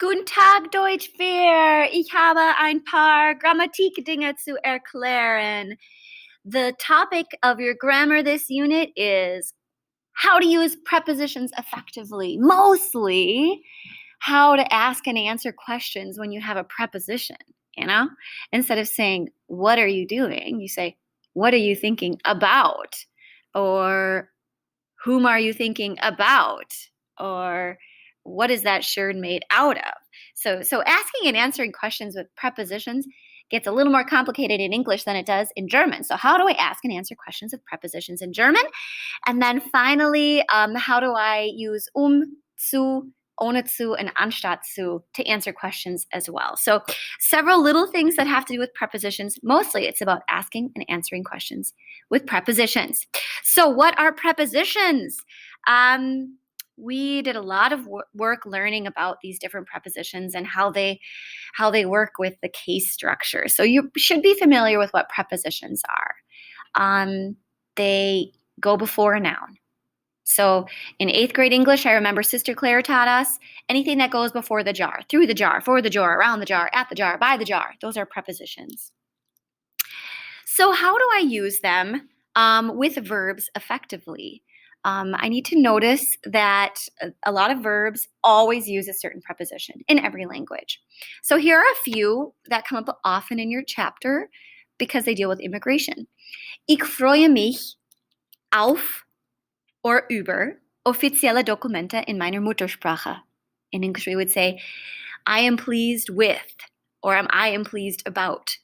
Guten Tag, Deutschfair! Ich habe ein paar Grammatikdinge zu erklären. The topic of your grammar this unit is how to use prepositions effectively. Mostly, how to ask and answer questions when you have a preposition, you know? Instead of saying, what are you doing? You say, what are you thinking about? Or whom are you thinking about? Or what is that shirt made out of? So asking and answering questions with prepositions gets a little more complicated in English than it does in German. So how do I ask and answer questions with prepositions in German? And then finally, how do I use zu, ohne zu, and anstatt zu answer questions as well? So several little things that have to do with prepositions. Mostly it's about asking and answering questions with prepositions. So what are prepositions? We did a lot of work learning about these different prepositions and how they work with the case structure. So you should be familiar with what prepositions are. They go before a noun. So in 8th grade English, I remember Sister Claire taught us anything that goes before the jar, through the jar, for the jar, around the jar, at the jar, by the jar. Those are prepositions. So how do I use them with verbs effectively? I need to notice that a lot of verbs always use a certain preposition in every language. So here are a few that come up often in your chapter because they deal with immigration. Ich freue mich auf or über offizielle Dokumente in meiner Muttersprache. In English, we would say, I am pleased with, or I am pleased about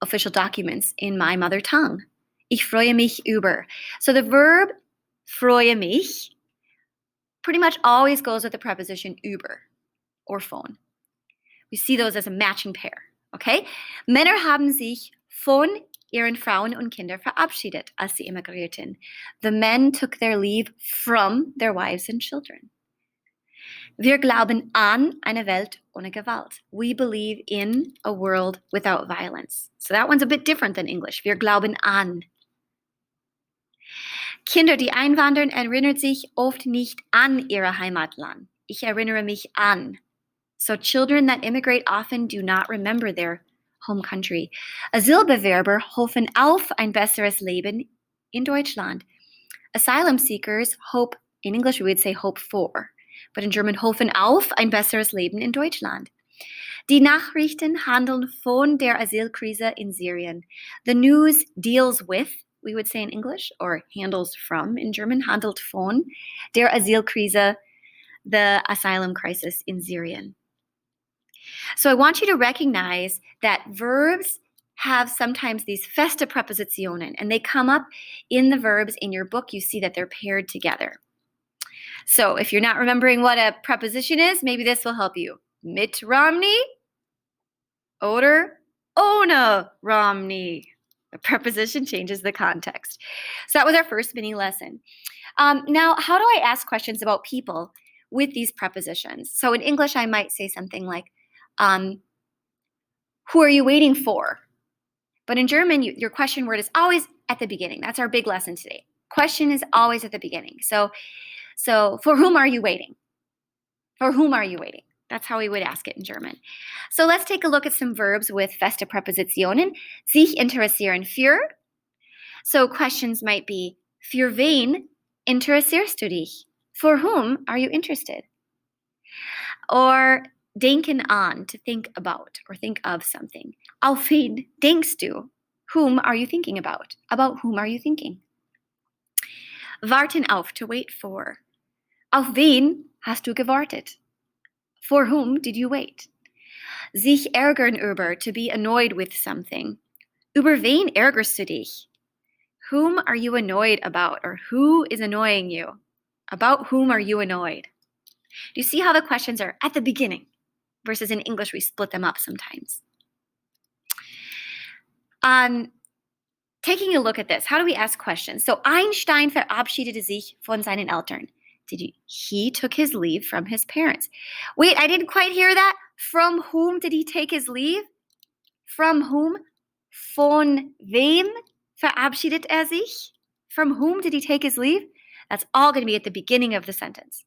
official documents in my mother tongue. Ich freue mich über. So the verb freue mich pretty much always goes with the preposition über or von. We see those as a matching pair, okay? Männer haben sich von ihren Frauen und Kindern verabschiedet, als sie immigrierten. The men took their leave from their wives and children. Wir glauben an eine Welt ohne Gewalt. We believe in a world without violence. So that one's a bit different than English. Wir glauben an. Kinder, die einwandern, erinnern sich oft nicht an ihr Heimatland. Ich erinnere mich an. So children that immigrate often do not remember their home country. Asylbewerber hoffen auf ein besseres Leben in Deutschland. Asylum seekers hope, in English we would say hope for, but in German hoffen auf ein besseres Leben in Deutschland. Die Nachrichten handeln von der Asylkrise in Syrien. The news deals with, we would say in English, or handles from in German, handelt von der Asylkrise, the asylum crisis in Syrien. So I want you to recognize that verbs have sometimes these feste Präpositionen, and they come up in the verbs in your book. You see that they're paired together. So if you're not remembering what a preposition is, maybe this will help you. Mit Romney oder ohne Romney. The preposition changes the context. So that was our first mini lesson. Now, how do I ask questions about people with these prepositions? So in English, I might say something like, who are you waiting for? But in German, your question word is always at the beginning. That's our big lesson today. Question is always at the beginning. So for whom are you waiting? For whom are you waiting? That's how we would ask it in German. So let's take a look at some verbs with feste Präpositionen. Sich interessieren für. So questions might be, für wen interessierst du dich? For whom are you interested? Or denken an, to think about or think of something. Auf wen denkst du? Whom are you thinking about? About whom are you thinking? Warten auf, to wait for. Auf wen hast du gewartet? For whom did you wait? Sich ärgern über, to be annoyed with something. Über wen ärgerst du dich? Whom are you annoyed about, or who is annoying you? About whom are you annoyed? Do you see how the questions are at the beginning versus in English we split them up sometimes? Taking a look at this, how do we ask questions? So Einstein verabschiedete sich von seinen Eltern. He took his leave from his parents. Wait, I didn't quite hear that. From whom did he take his leave? From whom? Von wem verabschiedet er sich? From whom did he take his leave? That's all going to be at the beginning of the sentence.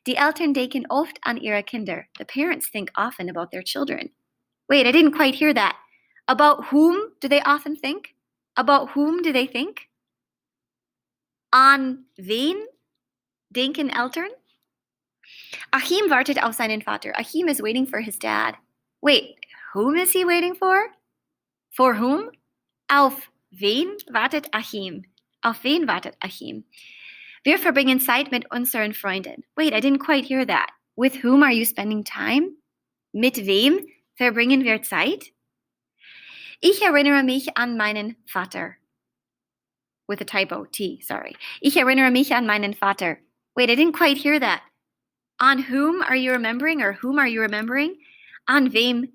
Die Eltern denken oft an ihre Kinder. The parents think often about their children. Wait, I didn't quite hear that. About whom do they often think? About whom do they think? An wen denken Eltern? Achim wartet auf seinen Vater. Achim is waiting for his dad. Wait, whom is he waiting for? For whom? Auf wen wartet Achim? Auf wen wartet Achim? Wir verbringen Zeit mit unseren Freunden. Wait, I didn't quite hear that. With whom are you spending time? Mit wem verbringen wir Zeit? Ich erinnere mich an meinen Vater. With a typo, T, sorry. Ich erinnere mich an meinen Vater. Wait, I didn't quite hear that. On whom are you remembering, or whom are you remembering? An wem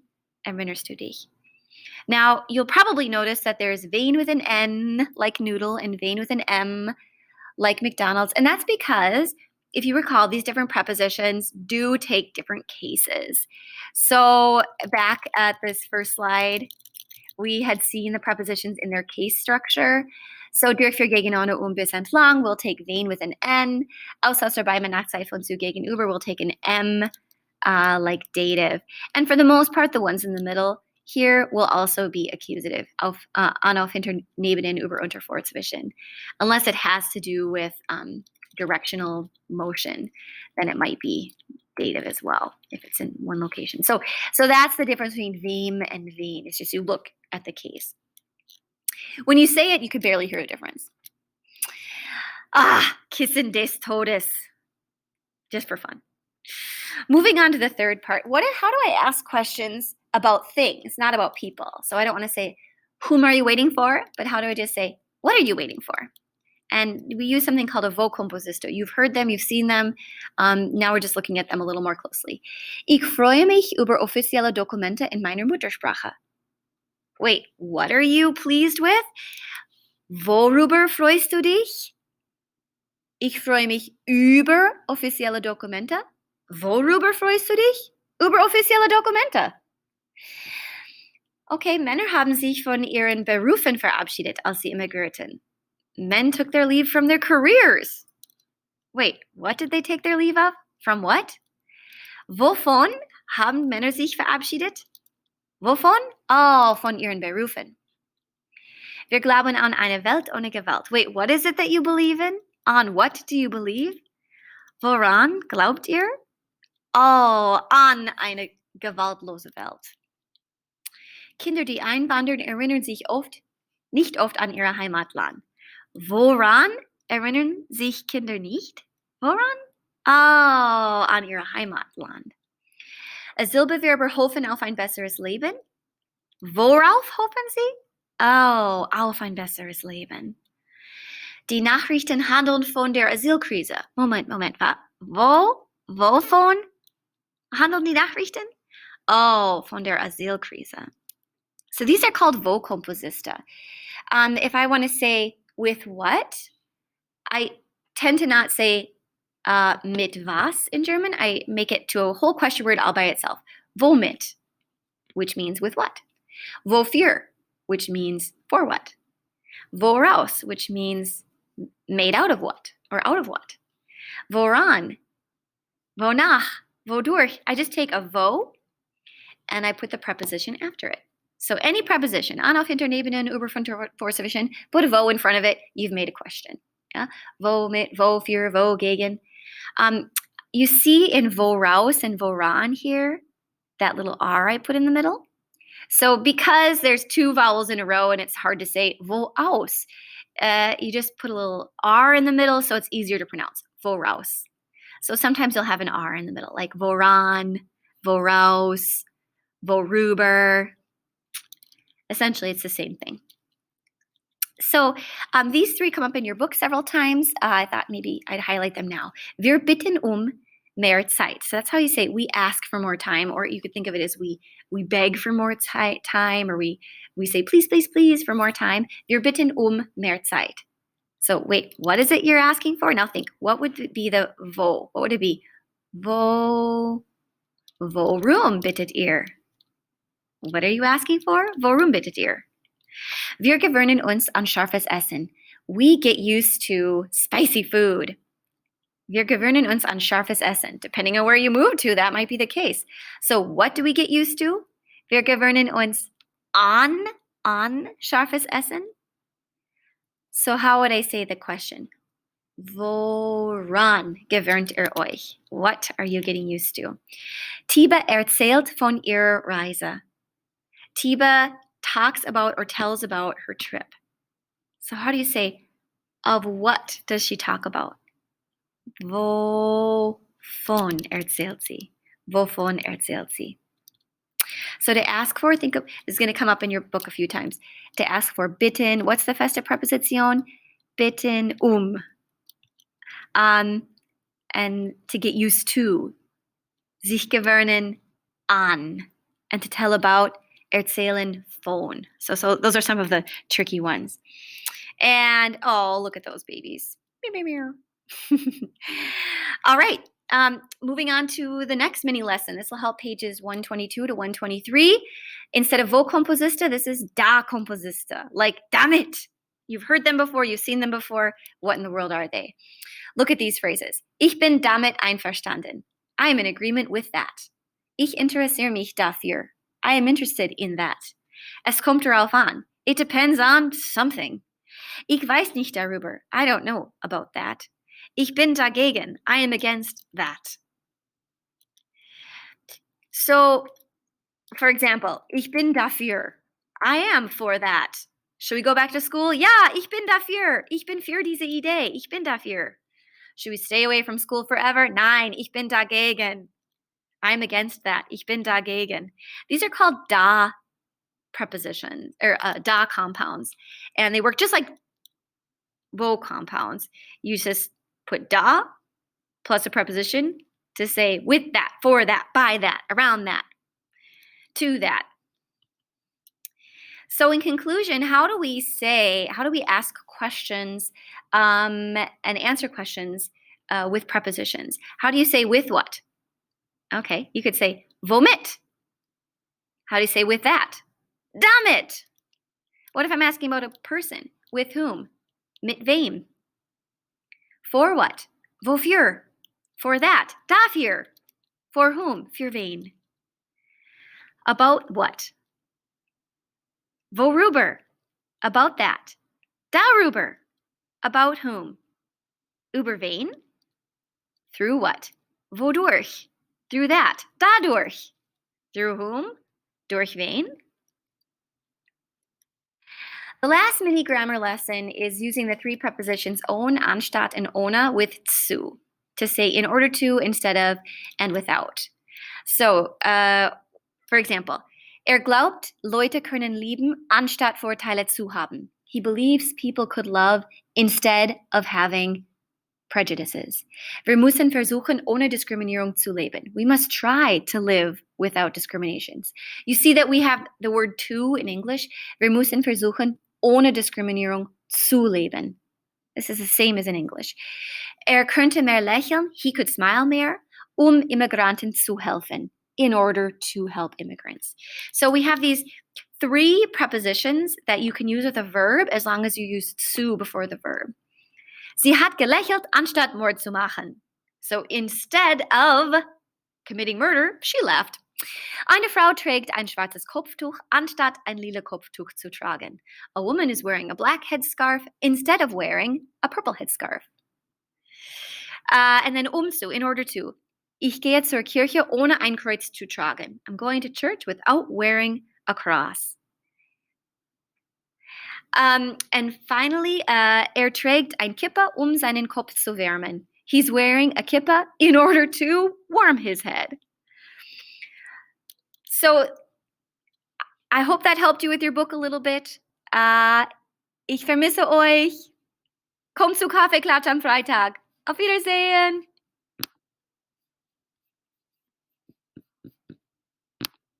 erinnerst du dich? Now, you'll probably notice that there's wen with an N, like noodle, and wen with an M, like McDonald's. And that's because, if you recall, these different prepositions do take different cases. So back at this first slide, we had seen the prepositions in their case structure. So durch für gegeneinander bis entlang, we'll take wen with an N. Außer bei Nachzeit von zu gegenüber, we'll take an M, like dative. And for the most part, the ones in the middle here will also be accusative, an auf hinter, neben, in, über, unter, vor, zwischen. Unless it has to do with directional motion, then it might be dative as well if it's in one location. So that's the difference between wem and wen. It's just you look at the case. When you say it, you could barely hear the difference. Kissen des Todes. Just for fun. Moving on to the third part. How do I ask questions about things, not about people? So I don't want to say, whom are you waiting for? But how do I just say, what are you waiting for? And we use something called a Wo-Komposisto. You've heard them, you've seen them. Now we're just looking at them a little more closely. Ich freue mich über offizielle Dokumente in meiner Muttersprache. Wait, what are you pleased with? Worüber freust du dich? Ich freue mich über offizielle Dokumente. Worüber freust du dich? Über offizielle Dokumente. Okay, Männer haben sich von ihren Berufen verabschiedet, als sie immigrierten. Men took their leave from their careers. Wait, what did they take their leave of? From what? Wovon haben Männer sich verabschiedet? Wovon? Oh, von ihren Berufen. Wir glauben an eine Welt ohne Gewalt. Wait, what is it that you believe in? On what do you believe? Woran glaubt ihr? Oh, an eine gewaltlose Welt. Kinder, die einwandern, erinnern sich nicht oft an ihr Heimatland. Woran erinnern sich Kinder nicht? Woran? Oh, an ihr Heimatland. Asylbewerber hoffen auf ein besseres Leben. Worauf hoffen sie? Oh, auf ein besseres Leben. Die Nachrichten handeln von der Asylkrise. Moment, wovon handeln die Nachrichten? Oh, von der Asylkrise. So these are called Wo-Komposista. If I want to say with what, I tend to not say mit was in German. I make it to a whole question word all by itself. Womit, which means with what. Wofür, which means for what. Woraus, which means made out of what or out of what. Woran, wonach, wodurch. I just take a wo and I put the preposition after it. So any preposition, an, auf, hinter, neben, in, über, von, vor, zwischen, put a wo in front of it, you've made a question. Yeah? Wo, mit, wo, für, wo, gegen. You see in woraus and woran here, that little R I put in the middle. So because there's two vowels in a row and it's hard to say woraus, you just put a little R in the middle so it's easier to pronounce, woraus. So sometimes you'll have an R in the middle, like woran, woraus, worüber. Essentially, it's the same thing. So these three come up in your book several times. I thought maybe I'd highlight them now. Wir bitten mehr Zeit. So that's how you say we ask for more time, or you could think of it as we beg for more time, or we say please, please, please for more time. Wir bitten mehr Zeit. So wait, what is it you're asking for? Now think, what would it be the wo? What would it be? Worum bittet ihr? What are you asking for? Worum bittet ihr? Wir gewöhnen uns an scharfes Essen. We get used to spicy food. Wir gewöhnen uns an scharfes Essen. Depending on where you move to, that might be the case. So what do we get used to? Wir gewöhnen uns an scharfes Essen. So how would I say the question? Woran gewöhnt ihr euch? What are you getting used to? Tiba erzählt von ihrer Reise. Tiba talks about or tells about her trip. So how do you say, of what does she talk about? Wovon erzählt sie? Wovon erzählt sie? So to ask for, think of, this is going to come up in your book a few times. To ask for bitten, what's the feste preposition? Bitten and to get used to, sich gewöhnen an, and to tell about, erzählen von. So those are some of the tricky ones. And oh, look at those babies. Meow, meow, meow. All right. Moving on to the next mini lesson. This will help pages 122 to 123. Instead of wo composista, this is da composista. Like, damn it. You've heard them before. You've seen them before. What in the world are they? Look at these phrases. Ich bin damit einverstanden. I am in agreement with that. Ich interessiere mich dafür. I am interested in that. Es kommt darauf an. It depends on something. Ich weiß nicht darüber. I don't know about that. Ich bin dagegen. I am against that. So, for example, ich bin dafür. I am for that. Should we go back to school? Ja, ich bin dafür. Ich bin für diese Idee. Ich bin dafür. Should we stay away from school forever? Nein, ich bin dagegen. I'm against that. Ich bin dagegen. These are called da prepositions, or da compounds. And they work just like wo compounds. You just put da plus a preposition to say with that, for that, by that, around that, to that. So in conclusion, how do we ask questions and answer questions with prepositions? How do you say with what? Okay, you could say womit. How do you say with that? Damit. What if I'm asking about a person? With whom? Mit wem. For what? Wofür. For that. Dafür. For whom? Für wen. About what? Worüber. About that. Darüber. About whom? Über wen. Through what? Wodurch. Through that. Dadurch. Through whom? Durch wen. The last mini grammar lesson is using the three prepositions on, anstatt, and ohne with zu to say in order to instead of and without. So, for example, glaubt, Leute können lieben, anstatt Vorteile zu haben. He believes people could love instead of having prejudices. Wir müssen versuchen, ohne Diskriminierung zu leben. We must try to live without discriminations. You see that we have the word to in English. Wir müssen versuchen, ohne Diskriminierung zu leben. This is the same as in English. Könnte mehr lächeln. He could smile mehr, Immigranten zu helfen, in order to help immigrants. So we have these three prepositions that you can use with a verb as long as you use zu before the verb. Sie hat gelächelt, anstatt Mord zu machen. So instead of committing murder, she laughed. Eine Frau trägt ein schwarzes Kopftuch, anstatt ein lila Kopftuch zu tragen. A woman is wearing a black headscarf instead of wearing a purple headscarf. And then zu, in order to. Ich gehe zur Kirche, ohne ein Kreuz zu tragen. I'm going to church without wearing a cross. And finally, trägt ein Kippa, seinen Kopf zu wärmen. He's wearing a kippa in order to warm his head. So I hope that helped you with your book a little bit. Ich vermisse euch. Kommt zu Kaffeeklatsch am Freitag. Auf Wiedersehen.